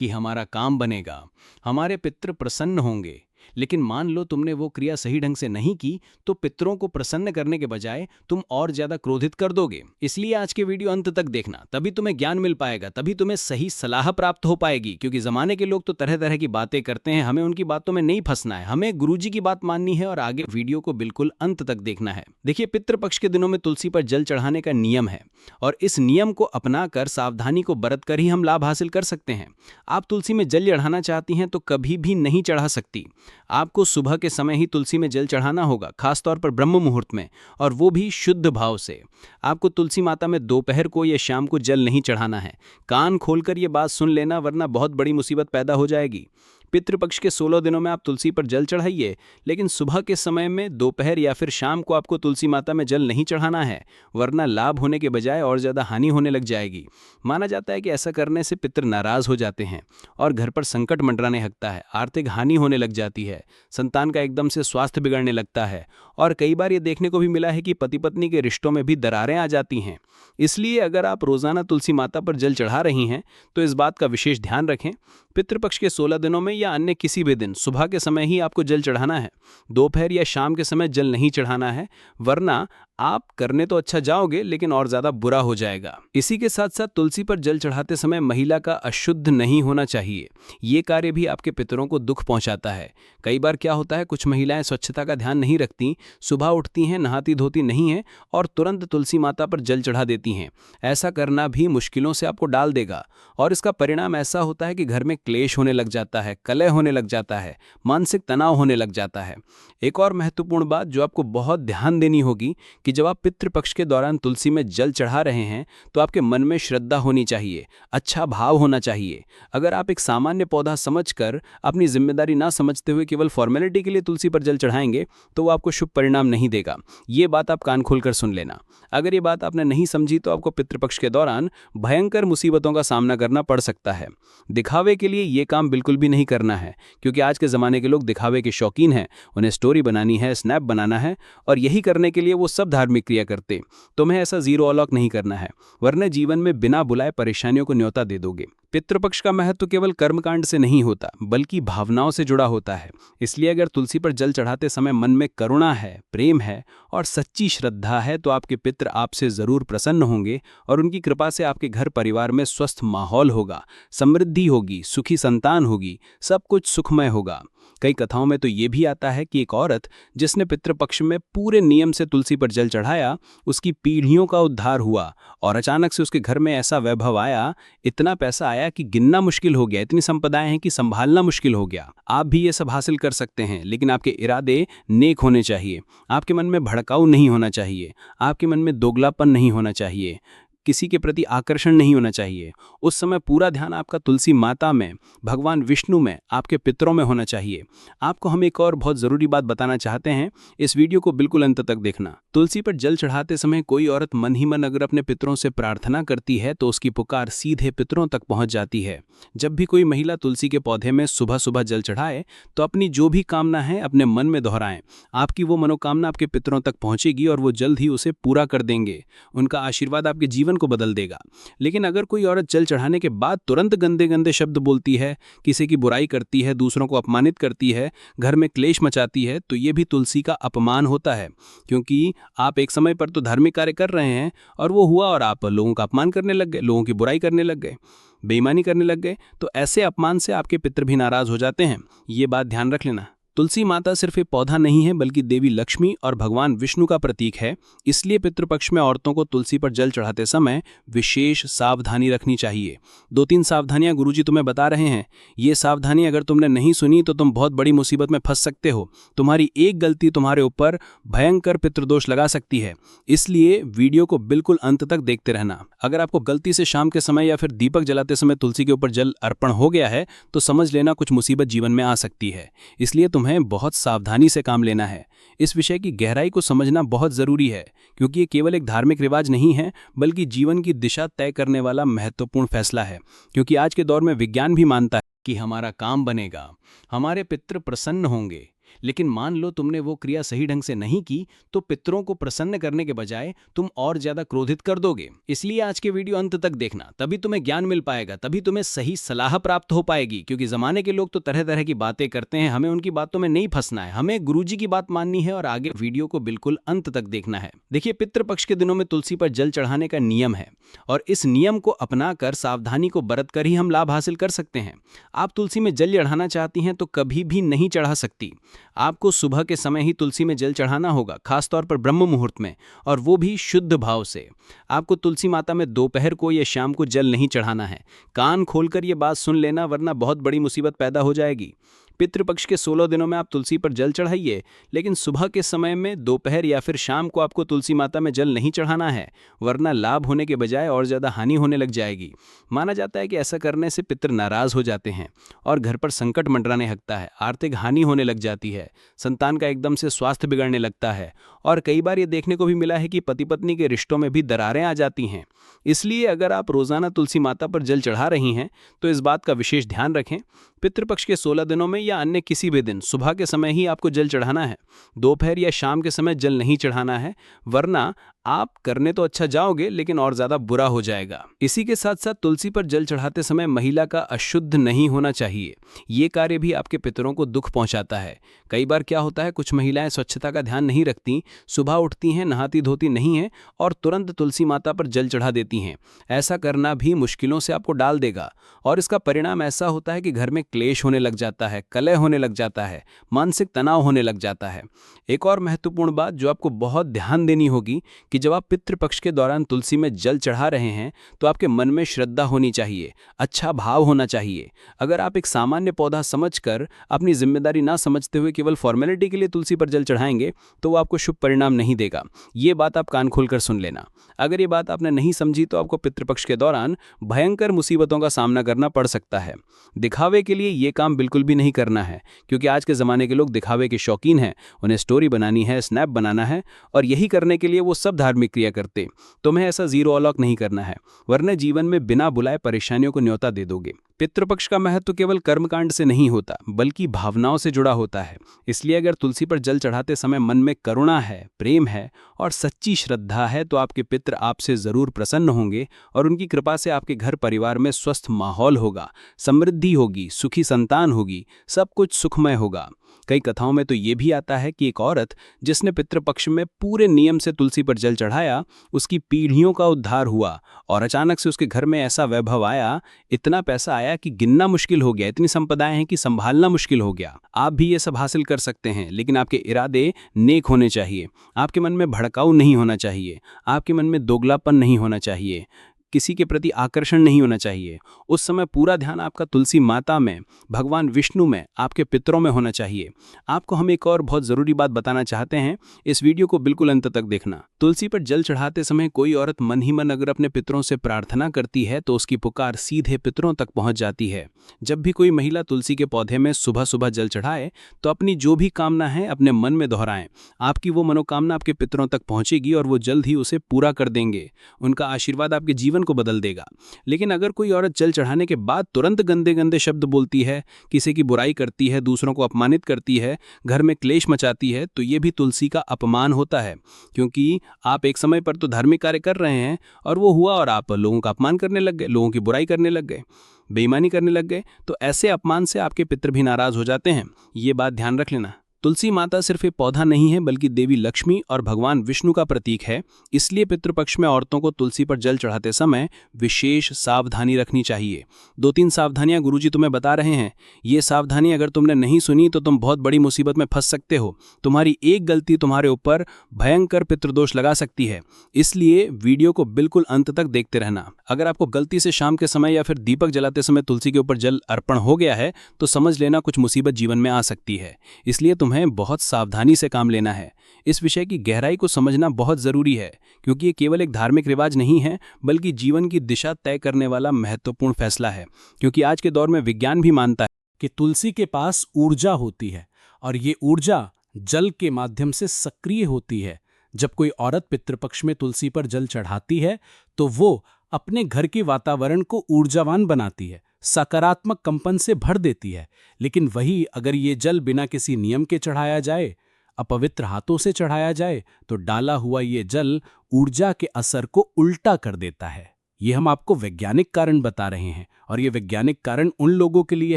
कि हमारा काम बनेगा, हमारे पितृ प्रसन्न होंगे। लेकिन मान लो तुमने वो क्रिया सही ढंग से नहीं की, तो पितरों को प्रसन्न करने के बजाय तुम और ज्यादा क्रोधित कर दोगे। इसलिए आज के वीडियो अंत तक देखना, तभी तुम्हें ज्ञान मिल पाएगा, तभी तुम्हें सही सलाह प्राप्त हो पाएगी। क्योंकि जमाने के लोग तो तरह तरह की बातें करते हैं, हमें उनकी बातों में नहीं फंसना है, हमें गुरुजी की बात माननी है और आगे वीडियो को बिल्कुल अंत तक देखना है। देखिए, पितृपक्ष के दिनों में तुलसी पर जल चढ़ाने का नियम है और इस नियम को अपनाकर सावधानी को बरत कर ही हम लाभ हासिल कर सकते हैं। आप तुलसी में जल चढ़ाना चाहती हैं तो कभी भी नहीं चढ़ा सकती। आपको सुबह के समय ही तुलसी में जल चढ़ाना होगा, खासतौर पर ब्रह्म मुहूर्त में, और वो भी शुद्ध भाव से। आपको तुलसी माता में दोपहर को या शाम को जल नहीं चढ़ाना है। कान खोलकर ये बात सुन लेना, वरना बहुत बड़ी मुसीबत पैदा हो जाएगी। पितृपक्ष के 16 दिनों में आप तुलसी पर जल चढ़ाइए, लेकिन सुबह के समय में, दोपहर या फिर शाम को आपको तुलसी माता में जल नहीं चढ़ाना है, वरना लाभ होने के बजाय और ज़्यादा हानि होने लग जाएगी। माना जाता है कि ऐसा करने से पितृ नाराज हो जाते हैं और घर पर संकट मंडराने लगता है, आर्थिक हानि होने लग जाती है, संतान का एकदम से स्वास्थ्य बिगड़ने लगता है, और कई बार ये देखने को भी मिला है कि पति पत्नी के रिश्तों में भी दरारें आ जाती हैं। इसलिए अगर आप रोजाना तुलसी माता पर जल चढ़ा रही हैं तो इस बात का विशेष ध्यान रखें। पितृपक्ष के 16 दिनों में या अन्य किसी भी दिन सुबह के समय ही आपको जल चढ़ाना है, दोपहर या शाम के समय जल नहीं चढ़ाना है, वरना आप करने तो अच्छा जाओगे लेकिन और ज्यादा बुरा हो जाएगा। इसी के साथ साथ तुलसी पर जल चढ़ाते समय महिला का अशुद्ध नहीं होना चाहिए। ये कार्य भी आपके पितरों को दुख पहुंचाता है। कई बार क्या होता है, कुछ महिलाएं स्वच्छता का ध्यान नहीं रखती, सुबह उठती हैं, नहाती धोती नहीं है और तुरंत तुलसी माता पर जल चढ़ा देती हैं। ऐसा करना भी मुश्किलों से आपको डाल देगा और इसका परिणाम ऐसा होता है कि घर में क्लेश होने लग जाता है, कलह होने लग जाता है, मानसिक तनाव होने लग जाता है। एक और महत्वपूर्ण बात जो आपको बहुत ध्यान देनी होगी कि जब आप पितृपक्ष के दौरान तुलसी में जल चढ़ा रहे हैं तो आपके मन में श्रद्धा होनी चाहिए, अच्छा भाव होना चाहिए। अगर आप एक सामान्य पौधा समझकर अपनी जिम्मेदारी ना समझते हुए केवल फॉर्मेलिटी के लिए तुलसी पर जल चढ़ाएंगे तो वो आपको शुभ परिणाम नहीं देगा। ये बात आप कान खोलकर सुन लेना। अगर ये बात आपने नहीं समझी तो आपको पितृपक्ष के दौरान भयंकर मुसीबतों का सामना करना पड़ सकता है। दिखावे के लिए ये काम बिल्कुल भी नहीं करना है, क्योंकि आज के ज़माने के लोग दिखावे के शौकीन हैं। उन्हें स्टोरी बनानी है, स्नैप बनाना है, और यही करने के लिए वो सब धार्मिक क्रिया करते। तुम्हें ऐसा जीरो अलॉक नहीं करना है, वरना जीवन में बिना बुलाए परेशानियों को न्योता दे दोगे। पितृपक्ष का महत्व केवल कर्मकांड से नहीं होता, बल्कि भावनाओं से जुड़ा होता है। इसलिए अगर तुलसी पर जल चढ़ाते समय मन में करुणा है, प्रेम है और सच्ची श्रद्धा है तो आपके पितृ आपसे जरूर प्रसन्न होंगे और उनकी कृपा से आपके घर परिवार में स्वस्थ माहौल होगा, समृद्धि होगी, सुखी संतान होगी, सब कुछ सुखमय होगा। कई कथाओं में तो ये भी आता है कि एक औरत जिसने पितृपक्ष में पूरे नियम से तुलसी पर जल चढ़ाया, उसकी पीढ़ियों का उद्धार हुआ और अचानक से उसके घर में ऐसा वैभव आया, इतना पैसा आया कि गिनना मुश्किल हो गया, इतनी संपदाएं हैं कि संभालना मुश्किल हो गया। आप भी ये सब हासिल कर सकते हैं, लेकिन आपके इरादे नेक होने चाहिए। आपके मन में भड़काऊ नहीं होना चाहिए, आपके मन में दोगलापन नहीं होना चाहिए, किसी के प्रति आकर्षण नहीं होना चाहिए। उस समय पूरा ध्यान आपका तुलसी माता में, भगवान विष्णु में, आपके पितरों में होना चाहिए। आपको हम एक और बहुत ज़रूरी बात बताना चाहते हैं, इस वीडियो को बिल्कुल अंत तक देखना। तुलसी पर जल चढ़ाते समय कोई औरत मन ही मन अगर अपने पितरों से प्रार्थना करती है तो उसकी पुकार सीधे पितरों तक पहुंच जाती है। जब भी कोई महिला तुलसी के पौधे में सुबह सुबह जल चढ़ाए तो अपनी जो भी कामना है अपने मन में दोहराएं। आपकी वो मनोकामना आपके पितरों तक पहुंचेगी और वो जल्द ही उसे पूरा कर देंगे। उनका आशीर्वाद आपके जीवन को बदल देगा। लेकिन अगर कोई औरत जल चढ़ाने के बाद तुरंत गंदे गंदे शब्द बोलती है, किसी की बुराई करती है, दूसरों को अपमानित करती है, घर में क्लेश मचाती है, तो ये भी तुलसी का अपमान होता है। क्योंकि आप एक समय पर तो धार्मिक कार्य कर रहे हैं और वो हुआ और आप लोगों का अपमान करने लग गए, लोगों की बुराई करने लग गए, बेईमानी करने लग गए, तो ऐसे अपमान से आपके पितृ भी नाराज हो जाते हैं। ये बात ध्यान रख लेना। तुलसी माता सिर्फ एक पौधा नहीं है, बल्कि देवी लक्ष्मी और भगवान विष्णु का प्रतीक है। इसलिए पितृपक्ष में औरतों को तुलसी पर जल चढ़ाते समय विशेष सावधानी रखनी चाहिए। 2-3 सावधानियां गुरुजी तुम्हें बता रहे हैं। ये सावधानी अगर तुमने नहीं सुनी तो तुम बहुत बड़ी मुसीबत में फंस सकते हो। तुम्हारी एक गलती तुम्हारे ऊपर भयंकर पितृदोष लगा सकती है। इसलिए वीडियो को बिल्कुल अंत तक देखते रहना। अगर आपको गलती से शाम के समय या फिर दीपक जलाते समय तुलसी के ऊपर जल अर्पण हो गया है तो समझ लेना कुछ मुसीबत जीवन में आ सकती है। इसलिए तुम्हें बहुत सावधानी से काम लेना है। इस विषय की गहराई को समझना बहुत जरूरी है, क्योंकि ये केवल एक धार्मिक रिवाज नहीं है, बल्कि जीवन की दिशा तय करने वाला महत्वपूर्ण फैसला है। क्योंकि आज के दौर में विज्ञान भी मानता है कि हमारा काम बनेगा, हमारे पितृ प्रसन्न होंगे, लेकिन मान लो तुमने वो क्रिया सही ढंग से नहीं की तो पितरों को प्रसन्न करने के बजाय तुम और ज्यादा क्रोधित कर दोगे। इसलिए आज के वीडियो अंत तक देखना, तभी तुम्हें ज्ञान मिल पाएगा, तभी तुम्हें सही सलाह प्राप्त हो पाएगी। क्योंकि जमाने के लोग तो तरह तरह की बातें करते हैं, हमें उनकी बातों में नहीं फंसना है, हमें गुरुजी की बात माननी है और आगे वीडियो को बिल्कुल अंत तक देखना है। देखिए, पितृपक्ष के दिनों में तुलसी पर जल चढ़ाने का नियम है और इस नियम को अपनाकर सावधानी को बरत कर ही हम लाभ हासिल कर सकते हैं। आप तुलसी में जल चढ़ाना चाहती हैं तो कभी भी नहीं चढ़ा सकती। आपको सुबह के समय ही तुलसी में जल चढ़ाना होगा, खासतौर पर ब्रह्म मुहूर्त में, और वो भी शुद्ध भाव से। आपको तुलसी माता में दोपहर को या शाम को जल नहीं चढ़ाना है। कान खोलकर ये बात सुन लेना, वरना बहुत बड़ी मुसीबत पैदा हो जाएगी। पितृपक्ष के 16 दिनों में आप तुलसी पर जल चढ़ाइए, लेकिन सुबह के समय में, दोपहर या फिर शाम को आपको तुलसी माता में जल नहीं चढ़ाना है, वरना लाभ होने के बजाय और ज़्यादा हानि होने लग जाएगी। माना जाता है कि ऐसा करने से पितृ नाराज हो जाते हैं और घर पर संकट मंडराने लगता है, आर्थिक हानि होने लग जाती है, संतान का एकदम से स्वास्थ्य बिगड़ने लगता है और कई बार ये देखने को भी मिला है कि पति पत्नी के रिश्तों में भी दरारें आ जाती हैं। इसलिए अगर आप रोजाना तुलसी माता पर जल चढ़ा रही हैं तो इस बात का विशेष ध्यान रखें। पितृपक्ष के 16 दिनों में या अन्य किसी भी दिन सुबह के समय ही आपको जल चढ़ाना है, दोपहर या शाम के समय जल नहीं चढ़ाना है, वरना आप करने तो अच्छा जाओगे लेकिन और ज्यादा बुरा हो जाएगा। इसी के साथ साथ तुलसी पर जल चढ़ाते समय महिला का अशुद्ध नहीं होना चाहिए। ये कार्य भी आपके पितरों को दुख पहुंचाता है। कई बार क्या होता है, कुछ महिलाएं स्वच्छता का ध्यान नहीं रखती, सुबह उठती हैं, नहाती धोती नहीं हैं और तुरंत तुलसी माता पर जल चढ़ा देती हैं। ऐसा करना भी मुश्किलों से आपको डाल देगा और इसका परिणाम ऐसा होता है कि घर में क्लेश होने लग जाता है, कलह होने लग जाता है, मानसिक तनाव होने लग जाता है। एक और महत्वपूर्ण बात जो आपको बहुत ध्यान देनी होगी कि जब आप पितृपक्ष के दौरान तुलसी में जल चढ़ा रहे हैं तो आपके मन में श्रद्धा होनी चाहिए, अच्छा भाव होना चाहिए। अगर आप एक सामान्य पौधा समझकर अपनी जिम्मेदारी ना समझते हुए केवल फॉर्मेलिटी के लिए तुलसी पर जल चढ़ाएंगे तो वो आपको शुभ परिणाम नहीं देगा। ये बात आप कान खोलकर सुन लेना। अगर ये बात आपने नहीं समझी तो आपको पितृपक्ष के दौरान भयंकर मुसीबतों का सामना करना पड़ सकता है। दिखावे के लिए ये काम बिल्कुल भी नहीं करना है, क्योंकि आज के ज़माने के लोग दिखावे के शौकीन हैं। उन्हें स्टोरी बनानी है, स्नैप बनाना है और यही करने के लिए वो सब धार्मिक क्रिया करते। तुम्हें ऐसा जीरो अलॉक नहीं करना है, वरना जीवन में बिना बुलाए परेशानियों को न्योता दे दोगे। पितृपक्ष का महत्व केवल कर्मकांड से नहीं होता बल्कि भावनाओं से जुड़ा होता है। इसलिए अगर तुलसी पर जल चढ़ाते समय मन में करुणा है, प्रेम है और सच्ची श्रद्धा है तो आपके पितृ आपसे जरूर प्रसन्न होंगे और उनकी कृपा से आपके घर परिवार में स्वस्थ माहौल होगा, समृद्धि होगी, सुखी संतान होगी, सब कुछ सुखमय होगा। कई कथाओं में तो ये भी आता है कि एक औरत जिसने पितृपक्ष में पूरे नियम से तुलसी पर जल चढ़ाया, उसकी पीढ़ियों का उद्धार हुआ और अचानक से उसके घर में ऐसा वैभव आया, इतना पैसा आया कि गिनना मुश्किल हो गया, इतनी संपदाएं हैं कि संभालना मुश्किल हो गया। आप भी ये सब हासिल कर सकते हैं, लेकिन आपके इरादे नेक होने चाहिए। आपके मन में भड़काऊ नहीं होना चाहिए, आपके मन में दोगलापन नहीं होना चाहिए, किसी के प्रति आकर्षण नहीं होना चाहिए। उस समय पूरा ध्यान आपका तुलसी माता में, भगवान विष्णु में, आपके पितरों में होना चाहिए। आपको हम एक और बहुत ज़रूरी बात बताना चाहते हैं, इस वीडियो को बिल्कुल अंत तक देखना। तुलसी पर जल चढ़ाते समय कोई औरत मन ही मन अगर अपने पितरों से प्रार्थना करती है तो उसकी पुकार सीधे पितरों तक पहुंच जाती है। जब भी कोई महिला तुलसी के पौधे में सुबह सुबह जल चढ़ाए तो अपनी जो भी कामना है अपने मन में दोहराएं। आपकी वो मनोकामना आपके पितरों तक पहुंचेगी और वो जल्द ही उसे पूरा कर देंगे। उनका आशीर्वाद आपके जीवन को बदल देगा। लेकिन अगर कोई औरत जल चढ़ाने के बाद तुरंत गंदे गंदे शब्द बोलती है, किसी की बुराई करती है, दूसरों को अपमानित करती है, घर में क्लेश मचाती है, तो ये भी तुलसी का अपमान होता है। क्योंकि आप एक समय पर तो धार्मिक कार्य कर रहे हैं और वो हुआ और आप लोगों का अपमान करने लग गए, लोगों की बुराई करने लग गए, बेईमानी करने लग गए, तो ऐसे अपमान से आपके पितृ भी नाराज हो जाते हैं। ये बात ध्यान रख लेना। तुलसी माता सिर्फ एक पौधा नहीं है बल्कि देवी लक्ष्मी और भगवान विष्णु का प्रतीक है। इसलिए पितृपक्ष में औरतों को तुलसी पर जल चढ़ाते समय विशेष सावधानी रखनी चाहिए। 2-3 सावधानियां गुरुजी तुम्हें बता रहे हैं। ये सावधानी अगर तुमने नहीं सुनी तो तुम बहुत बड़ी मुसीबत में फंस सकते हो। तुम्हारी एक गलती तुम्हारे ऊपर भयंकर पितृदोष लगा सकती है। इसलिए वीडियो को बिल्कुल अंत तक देखते रहना। अगर आपको गलती से शाम के समय या फिर दीपक जलाते समय तुलसी के ऊपर जल अर्पण हो गया है तो समझ लेना कुछ मुसीबत जीवन में आ सकती है। इसलिए तुम्हें बहुत सावधानी से काम लेना है। इस विषय की गहराई को समझना बहुत जरूरी है, क्योंकि ये केवल एक धार्मिक रिवाज नहीं है बल्कि जीवन की दिशा तय करने वाला महत्वपूर्ण फैसला है। क्योंकि आज के दौर में विज्ञान भी मानता है कि तुलसी के पास ऊर्जा होती है और ये ऊर्जा जल के माध्यम से सक्रिय होती है। जब कोई औरत पितृपक्ष में तुलसी पर जल चढ़ाती है तो वो अपने घर के वातावरण को ऊर्जावान बनाती है। सकारात्मक कंपन से भर देती है। लेकिन वही अगर ये जल बिना किसी नियम के चढ़ाया जाए, अपवित्र हाथों से चढ़ाया जाए, तो डाला हुआ ये जल ऊर्जा के असर को उल्टा कर देता है। ये हम आपको वैज्ञानिक कारण बता रहे हैं, और ये वैज्ञानिक कारण उन लोगों के लिए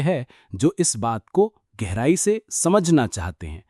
है जो इस बात को गहराई से समझना चाहते हैं।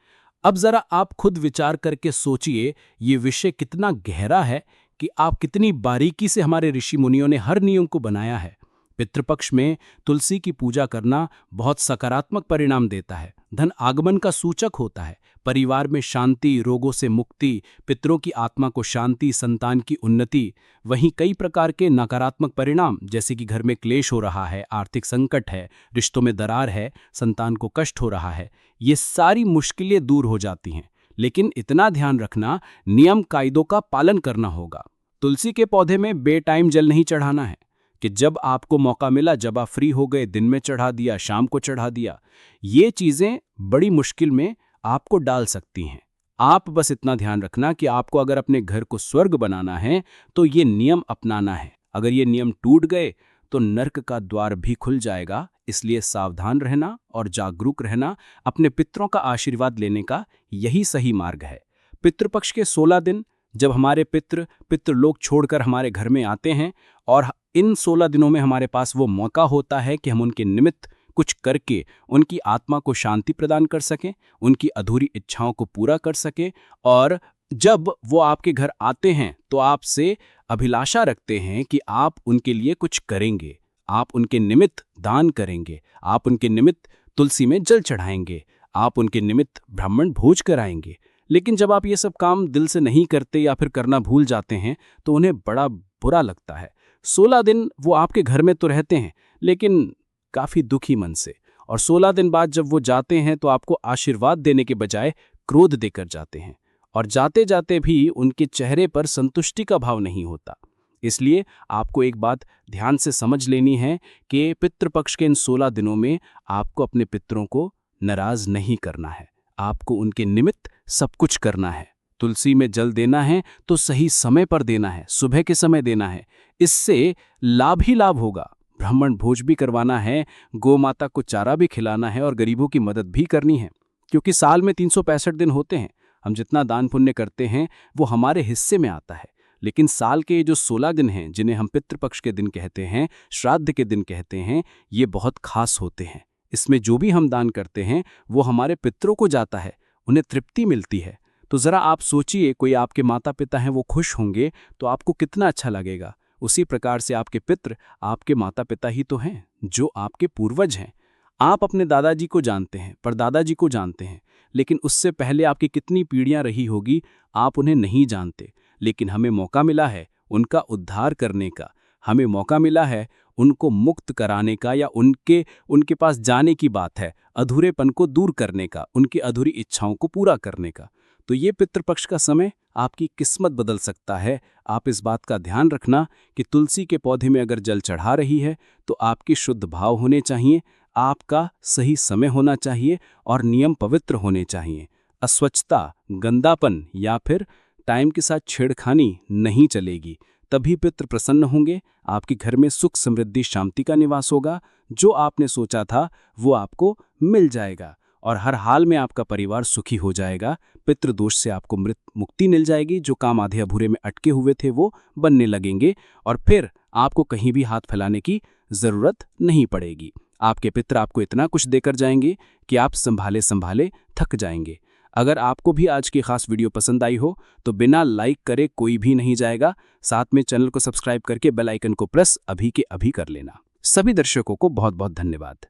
अब जरा आप खुद विचार करके सोचिए, ये विषय कितना गहरा है कि आप कितनी बारीकी से हमारे ऋषि मुनियों ने हर नियम को बनाया है। पितृपक्ष में तुलसी की पूजा करना बहुत सकारात्मक परिणाम देता है, धन आगमन का सूचक होता है, परिवार में शांति, रोगों से मुक्ति, पितरों की आत्मा को शांति, संतान की उन्नति। वहीं कई प्रकार के नकारात्मक परिणाम, जैसे कि घर में क्लेश हो रहा है, आर्थिक संकट है, रिश्तों में दरार है, संतान को कष्ट हो रहा है, ये सारी मुश्किलें दूर हो जाती हैं। लेकिन इतना ध्यान रखना, नियम कायदों का पालन करना होगा। तुलसी के पौधे में बेटाइम जल नहीं चढ़ाना है कि जब आपको मौका मिला, जब आप फ्री हो गए, दिन में चढ़ा दिया, शाम को चढ़ा दिया। ये चीजें बड़ी मुश्किल में आपको डाल सकती हैं। आप बस इतना ध्यान रखना कि आपको अगर अपने घर को स्वर्ग बनाना है तो ये नियम अपनाना है। अगर ये नियम टूट गए तो नर्क का द्वार भी खुल जाएगा। इसलिए सावधान रहना और जागरूक रहना, अपने पितरों का आशीर्वाद लेने का यही सही मार्ग है। पितृपक्ष के 16 दिन जब हमारे पितृलोक छोड़कर हमारे घर में आते हैं, और इन 16 दिनों में हमारे पास वो मौका होता है कि हम उनके निमित्त कुछ करके उनकी आत्मा को शांति प्रदान कर सकें, उनकी अधूरी इच्छाओं को पूरा कर सकें। और जब वो आपके घर आते हैं तो आपसे अभिलाषा रखते हैं कि आप उनके लिए कुछ करेंगे, आप उनके निमित्त दान करेंगे, आप उनके निमित्त तुलसी में जल चढ़ाएंगे, आप उनके निमित्त ब्राह्मण भोज कराएंगे। लेकिन जब आप ये सब काम दिल से नहीं करते या फिर करना भूल जाते हैं तो उन्हें बड़ा बुरा लगता है। 16 दिन वो आपके घर में तो रहते हैं, लेकिन काफी दुखी मन से। और 16 दिन बाद जब वो जाते हैं तो आपको आशीर्वाद देने के बजाय क्रोध देकर जाते हैं, और जाते जाते भी उनके चेहरे पर संतुष्टि का भाव नहीं होता। इसलिए आपको एक बात ध्यान से समझ लेनी है कि पितृपक्ष के इन 16 दिनों में आपको अपने पितरों को नाराज नहीं करना है, आपको उनके निमित्त सब कुछ करना है। तुलसी में जल देना है तो सही समय पर देना है, सुबह के समय देना है, इससे लाभ ही लाभ होगा। ब्राह्मण भोज भी करवाना है, गौ माता को चारा भी खिलाना है, और गरीबों की मदद भी करनी है। क्योंकि साल में 365 दिन होते हैं, हम जितना दान पुण्य करते हैं वो हमारे हिस्से में आता है। लेकिन साल के जो 16 दिन हैं, जिन्हें हम पितृपक्ष के दिन कहते हैं, श्राद्ध के दिन कहते हैं, ये बहुत खास होते हैं। इसमें जो भी हम दान करते हैं वो हमारे पितरों को जाता है, उन्हें तृप्ति मिलती है। तो जरा आप सोचिए, कोई आपके माता पिता हैं, वो खुश होंगे तो आपको कितना अच्छा लगेगा। उसी प्रकार से आपके पितृ आपके माता पिता ही तो हैं, जो आपके पूर्वज हैं। आप अपने दादाजी को जानते हैं, परदादाजी को जानते हैं, लेकिन उससे पहले आपकी कितनी पीढ़ियां रही होगी आप उन्हें नहीं जानते। लेकिन हमें मौका मिला है उनका उद्धार करने का, हमें मौका मिला है उनको मुक्त कराने का, या उनके पास जाने की बात है, अधूरेपन को दूर करने का, उनकी अधूरी इच्छाओं को पूरा करने का। तो ये पितृपक्ष का समय आपकी किस्मत बदल सकता है। आप इस बात का ध्यान रखना कि तुलसी के पौधे में अगर जल चढ़ा रही है तो आपकी शुद्ध भाव होने चाहिए, आपका सही समय होना चाहिए, और नियम पवित्र होने चाहिए। अस्वच्छता, गंदापन या फिर टाइम के साथ छेड़खानी नहीं चलेगी। तभी पितृ प्रसन्न होंगे, आपके घर में सुख, समृद्धि, शांति का निवास होगा। जो आपने सोचा था वो आपको मिल जाएगा, और हर हाल में आपका परिवार सुखी हो जाएगा। पितृदोष से आपको मुक्ति मिल जाएगी। जो काम आधे अधूरे में अटके हुए थे वो बनने लगेंगे, और फिर आपको कहीं भी हाथ फैलाने की जरूरत नहीं पड़ेगी। आपके पितर आपको इतना कुछ देकर जाएंगे कि आप संभाले संभाले थक जाएंगे। अगर आपको भी आज की खास वीडियो पसंद आई हो तो बिना लाइक करे कोई भी नहीं जाएगा। साथ में चैनल को सब्सक्राइब करके बेल आइकन को प्रेस अभी के अभी कर लेना। सभी दर्शकों को बहुत बहुत धन्यवाद।